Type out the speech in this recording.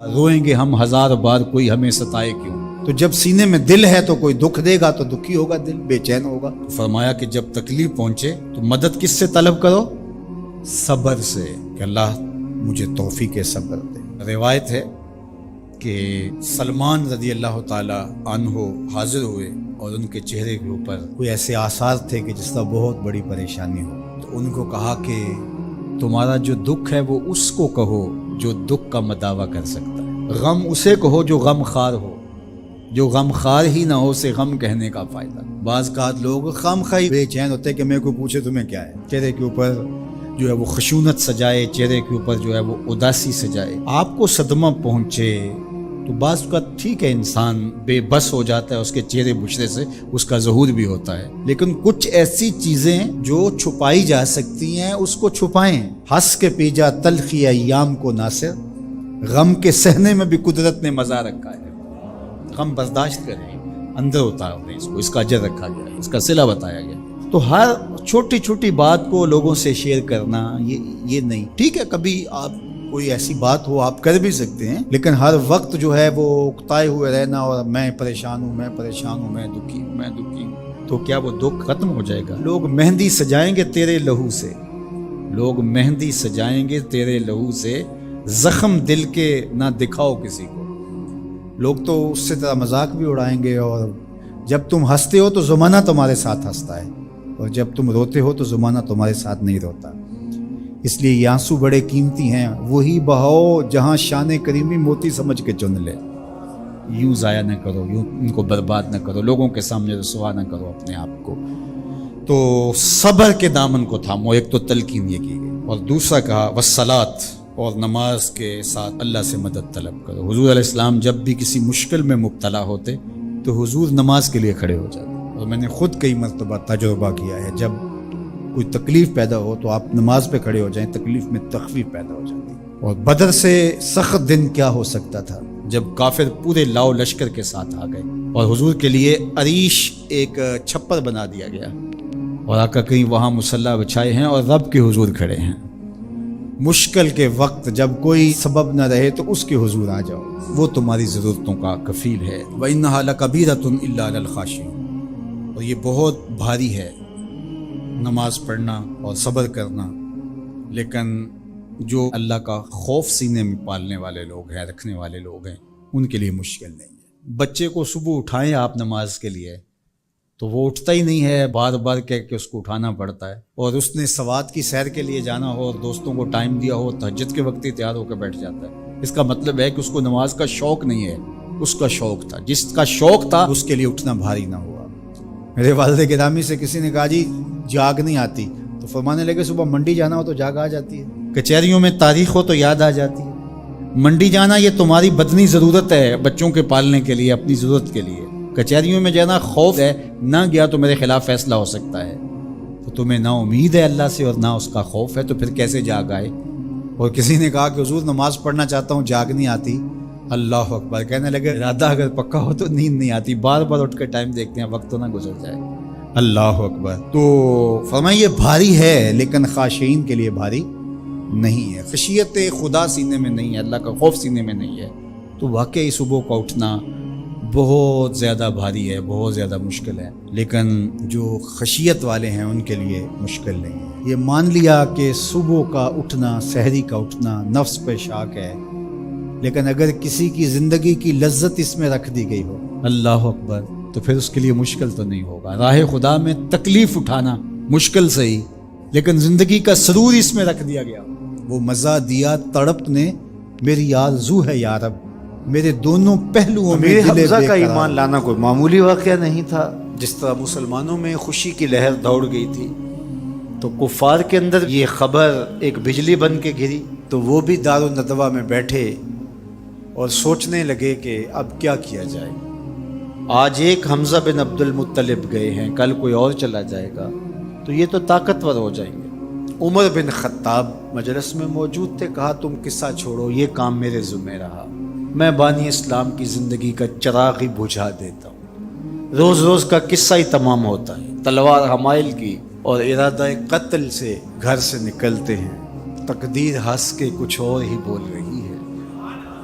روئیں گے ہم ہزار بار کوئی ہمیں ستائے کیوں۔ تو جب سینے میں دل ہے تو کوئی دکھ دے گا تو دکھی ہوگا، دل بے چین ہوگا۔ فرمایا کہ جب تکلیف پہنچے تو مدد کس سے طلب کرو؟ صبر سے، کہ اللہ مجھے توفیق صبر دے۔ روایت ہے کہ سلمان رضی اللہ تعالی عنہ حاضر ہوئے اور ان کے چہرے کے اوپر کوئی ایسے آثار تھے کہ جس کا بہت بڑی پریشانی ہو، تو ان کو کہا کہ تمہارا جو دکھ ہے وہ اس کو کہو جو دکھ کا مداوع کر سکتا ہے، غم اسے کہو جو غم خار ہو، جو غم خار ہی نہ ہو اسے غم کہنے کا فائدہ۔ بعض اوقات لوگ خام خواہ بے چین ہوتے کہ میرے کو پوچھے تمہیں کیا ہے، چہرے کے اوپر جو ہے وہ خشونت سجائے، چہرے کے اوپر جو ہے وہ اداسی سجائے، آپ کو صدمہ پہنچے تو بعض اوقات ٹھیک ہے، انسان بے بس ہو جاتا ہے، اس کے چہرے بچھرے سے اس کا ظہور بھی ہوتا ہے، لیکن کچھ ایسی چیزیں جو چھپائی جا سکتی ہیں اس کو چھپائیں۔ ہنس کے پی جا تلخی ایام کو ناصر، غم کے سہنے میں بھی قدرت نے مزہ رکھا ہے، غم برداشت کریں، اندر اتار دیں اس کو، اس کا اجر رکھا گیا ہے، اس کا صلہ بتایا گیا۔ تو ہر چھوٹی چھوٹی بات کو لوگوں سے شیئر کرنا یہ نہیں، ٹھیک ہے کبھی آپ کوئی ایسی بات ہو آپ کر بھی سکتے ہیں، لیکن ہر وقت جو ہے وہ اکتائے ہوئے رہنا اور میں پریشان ہوں، میں پریشان ہوں، میں دکھی ہوں، میں دکھی ہوں، تو کیا وہ دکھ ختم ہو جائے گا؟ لوگ مہندی سجائیں گے تیرے لہو سے، لوگ مہندی سجائیں گے تیرے لہو سے، زخم دل کے نہ دکھاؤ کسی کو۔ لوگ تو اس سے طرح مذاق بھی اڑائیں گے، اور جب تم ہنستے ہو تو زمانہ تمہارے ساتھ ہنستا ہے، اور جب تم روتے ہو تو زمانہ تمہارے ساتھ نہیں روتا۔ اس لیے یہ آنسو بڑے قیمتی ہیں، وہی بہاؤ جہاں شان کریمی موتی سمجھ کے چن لے۔ یوں ضائع نہ کرو، یوں ان کو برباد نہ کرو، لوگوں کے سامنے رسوا نہ کرو اپنے آپ کو۔ تو صبر کے دامن کو تھامو، ایک تو تلقین یہ کی گئی، اور دوسرا کہا والصلاۃ، اور نماز کے ساتھ اللہ سے مدد طلب کرو۔ حضور علیہ السلام جب بھی کسی مشکل میں مبتلا ہوتے تو حضور نماز کے لیے کھڑے ہو جاتے، اور میں نے خود کئی مرتبہ تجربہ کیا ہے، جب کوئی تکلیف پیدا ہو تو آپ نماز پہ کھڑے ہو جائیں، تکلیف میں تخفیف پیدا ہو جاتی۔ اور بدر سے سخت دن کیا ہو سکتا تھا جب کافر پورے لاؤ لشکر کے ساتھ آ گئے، اور حضور کے لیے عریش ایک چھپر بنا دیا گیا، اور آقا کہیں وہاں مصلی بچھائے ہیں اور رب کے حضور کھڑے ہیں۔ مشکل کے وقت جب کوئی سبب نہ رہے تو اس کے حضور آ جاؤ، وہ تمہاری ضرورتوں کا کفیل ہے۔ وَإِنَّهَا لَكَبِيرَةٌ إِلَّا عَلَى الْخَاشِعِينَ، اور یہ بہت بھاری ہے نماز پڑھنا اور صبر کرنا، لیکن جو اللہ کا خوف سینے میں پالنے والے لوگ ہیں، رکھنے والے لوگ ہیں، ان کے لیے مشکل نہیں ہے۔ بچے کو صبح اٹھائیں آپ نماز کے لیے تو وہ اٹھتا ہی نہیں ہے، بار بار کہہ کے اس کو اٹھانا پڑتا ہے، اور اس نے سوات کی سیر کے لیے جانا ہو اور دوستوں کو ٹائم دیا ہو، تہجد کے وقت ہی تیار ہو کے بیٹھ جاتا ہے۔ اس کا مطلب ہے کہ اس کو نماز کا شوق نہیں ہے، اس کا شوق تھا، جس کا شوق تھا اس کے لیے اٹھنا بھاری نہ ہوا۔ میرے والد گرامی سے کسی نے کہا جی جاگ نہیں آتی، تو فرمانے لگے صبح منڈی جانا ہو تو جاگ آ جاتی ہے، کچہریوں میں تاریخ ہو تو یاد آ جاتی ہے۔ منڈی جانا یہ تمہاری بدنی ضرورت ہے، بچوں کے پالنے کے لیے، اپنی ضرورت کے لیے۔ کچہریوں میں جانا خوف ہے، نہ گیا تو میرے خلاف فیصلہ ہو سکتا ہے، تو تمہیں نہ امید ہے اللہ سے اور نہ اس کا خوف ہے، تو پھر کیسے جاگ آئے؟ اور کسی نے کہا کہ حضور نماز پڑھنا چاہتا ہوں، جاگ نہیں آتی۔ اللہ اکبر، کہنے لگے ارادہ اگر پکا ہو تو نیند نہیں آتی، بار بار اٹھ کے ٹائم دیکھتے ہیں وقت تو نہ گزر جائے۔ اللہ اکبر۔ تو فرمائیے بھاری ہے، لیکن خاشعین کے لیے بھاری نہیں ہے۔ خشیت خدا سینے میں نہیں ہے، اللہ کا خوف سینے میں نہیں ہے، تو واقعی صبح کا اٹھنا بہت زیادہ بھاری ہے، بہت زیادہ مشکل ہے، لیکن جو خشیت والے ہیں ان کے لیے مشکل نہیں ہے۔ یہ مان لیا کہ صبح کا اٹھنا، سحری کا اٹھنا نفس پہ شاک ہے، لیکن اگر کسی کی زندگی کی لذت اس میں رکھ دی گئی ہو، اللہ اکبر، تو پھر اس کے لیے مشکل تو نہیں ہوگا۔ راہ خدا میں تکلیف اٹھانا مشکل صحیح، لیکن زندگی کا سرور اس میں رکھ دیا گیا۔ وہ مزہ دیا تڑپ نے، میری آرزو ہے یا رب، میرے دونوں پہلوؤں میں امیر حمزہ کا ایمان لانا کوئی معمولی واقعہ نہیں تھا۔ جس طرح مسلمانوں میں خوشی کی لہر دوڑ گئی تھی، تو کفار کے اندر یہ خبر ایک بجلی بن کے گری، تو وہ بھی دارالندوہ میں بیٹھے اور سوچنے لگے کہ اب کیا کیا جائے۔ آج ایک حمزہ بن عبد المطلب گئے ہیں، کل کوئی اور چلا جائے گا تو یہ تو طاقتور ہو جائیں گے۔ عمر بن خطاب مجلس میں موجود تھے، کہا تم قصہ چھوڑو، یہ کام میرے ذمہ رہا، میں بانی اسلام کی زندگی کا چراغ ہی بجھا دیتا ہوں۔ روز روز کا قصہ ہی تمام ہوتا ہے، تلوار حمائل کی اور ارادہ قتل سے گھر سے نکلتے ہیں، تقدیر ہنس کے کچھ اور ہی بول رہی ہے۔